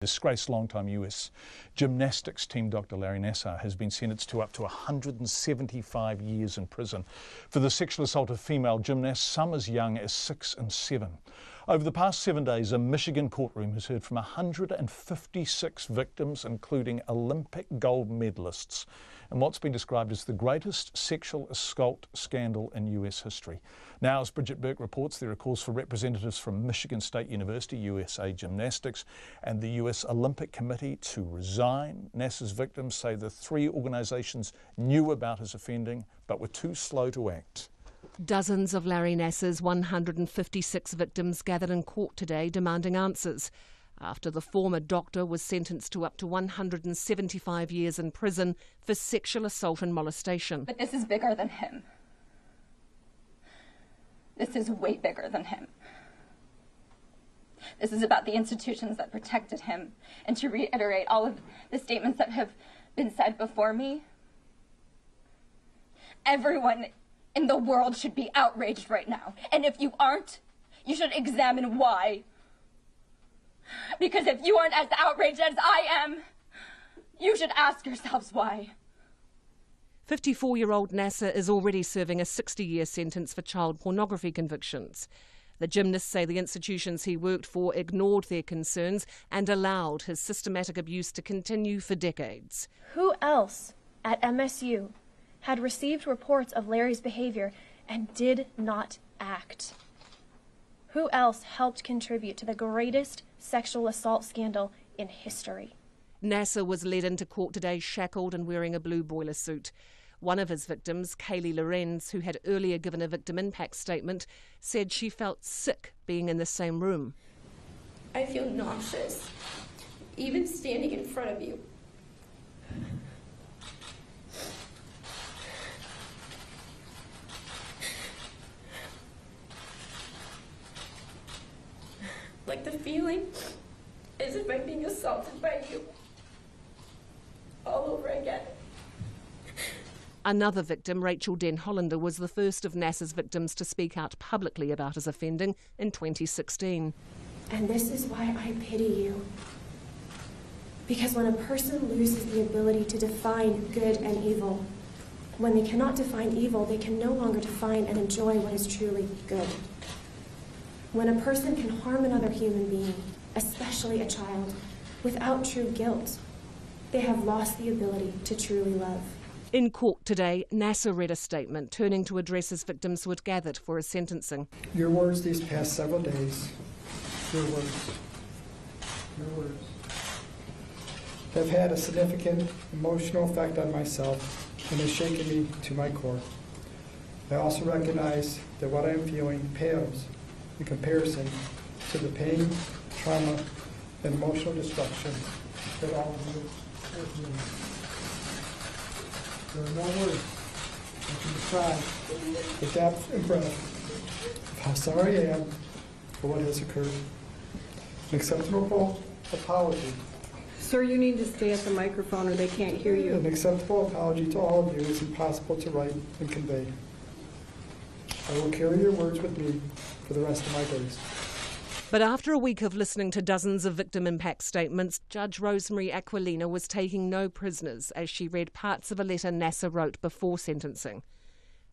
Disgraced longtime US gymnastics team Dr. Larry Nassar has been sentenced to up to 175 years in prison for the sexual assault of female gymnasts, some as young as 6 and 7. Over the past 7 days, a Michigan courtroom has heard from 156 victims, including Olympic gold medalists, in what's been described as the greatest sexual assault scandal in US history. Now, as Bridget Burke reports, there are calls for representatives from Michigan State University, USA Gymnastics, and the US Olympic Committee to resign. Nassar's victims say the three organisations knew about his offending, but were too slow to act. Dozens of Larry Nassar's 156 victims gathered in court today demanding answers after the former doctor was sentenced to up to 175 years in prison for sexual assault and molestation. But this is bigger than him. This is way bigger than him. This is about the institutions that protected him. And to reiterate all of the statements that have been said before me, everyone in the world should be outraged right now. And if you aren't, you should examine why. Because if you aren't as outraged as I am, you should ask yourselves why. 54-year-old Nassar is already serving a 60-year sentence for child pornography convictions. The gymnasts say the institutions he worked for ignored their concerns and allowed his systematic abuse to continue for decades. Who else at MSU had received reports of Larry's behavior and did not act? Who else helped contribute to the greatest sexual assault scandal in history? Nassar was led into court today shackled and wearing a blue boiler suit. One of his victims, Kaylee Lorenz, who had earlier given a victim impact statement, said she felt sick being in the same room. I feel nauseous, even standing in front of you. Like the feeling as if I'm being assaulted by you all over again. Another victim, Rachel Den Hollander, was the first of Nassar's victims to speak out publicly about his offending in 2016. And this is why I pity you. Because when a person loses the ability to define good and evil, when they cannot define evil, they can no longer define and enjoy what is truly good. When a person can harm another human being, especially a child, without true guilt, they have lost the ability to truly love. In court today, Nassar read a statement turning to address his victims who had gathered for his sentencing. Your words these past several days, your words, have had a significant emotional effect on myself and has shaken me to my core. I also recognize that what I am feeling pales in comparison to the pain, trauma, and emotional destruction that all of you have experienced. There are no words that can describe the depth and breadth of how sorry I am for what has occurred. An acceptable apology. Sir, you need to stay at the microphone or they can't hear you. An acceptable apology to all of you is impossible to write and convey. I will carry your words with me for the rest of my days. But after a week of listening to dozens of victim impact statements, Judge Rosemary Aquilina was taking no prisoners as she read parts of a letter Nassar wrote before sentencing.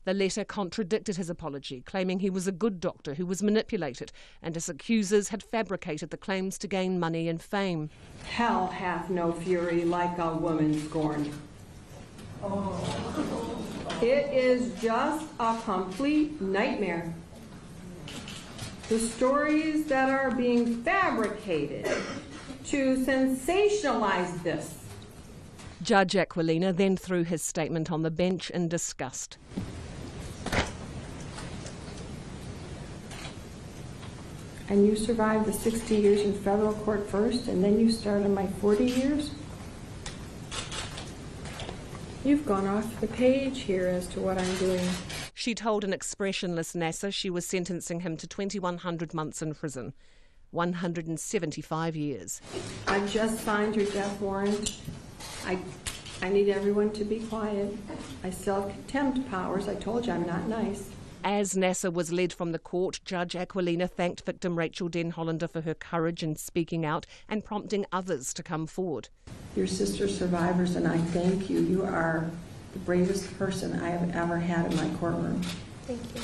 The letter contradicted his apology, claiming he was a good doctor who was manipulated and his accusers had fabricated the claims to gain money and fame. Hell hath no fury like a woman scorned. It is just a complete nightmare. The stories that are being fabricated to sensationalize this. Judge Aquilina then threw his statement on the bench in disgust. And you survived the 60 years in federal court first, and then you started my 40 years? You've gone off the page here as to what I'm doing. She told an expressionless Nassar she was sentencing him to 2,100 months in prison, 175 years. I just signed your death warrant. I need everyone to be quiet. I still have contempt powers. I told you I'm not nice. As Nassar was led from the court, Judge Aquilina thanked victim Rachel Den Hollander for her courage in speaking out and prompting others to come forward. Your sister survivors, and I thank you. You are the bravest person I have ever had in my courtroom. Thank you.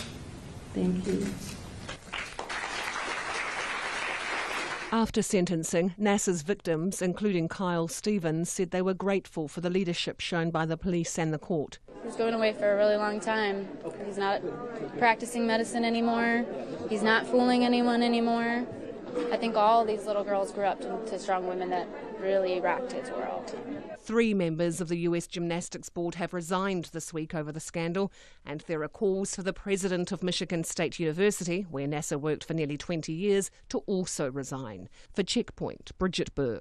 Thank you. After sentencing, Nassar's victims, including Kyle Stevens, said they were grateful for the leadership shown by the police and the court. He's going away for a really long time. He's not practicing medicine anymore. He's not fooling anyone anymore. I think all these little girls grew up to strong women that really rocked his world. 3 members of the US Gymnastics Board have resigned this week over the scandal, and there are calls for the president of Michigan State University, where Nassar worked for nearly 20 years, to also resign. For Checkpoint, Bridget Burke.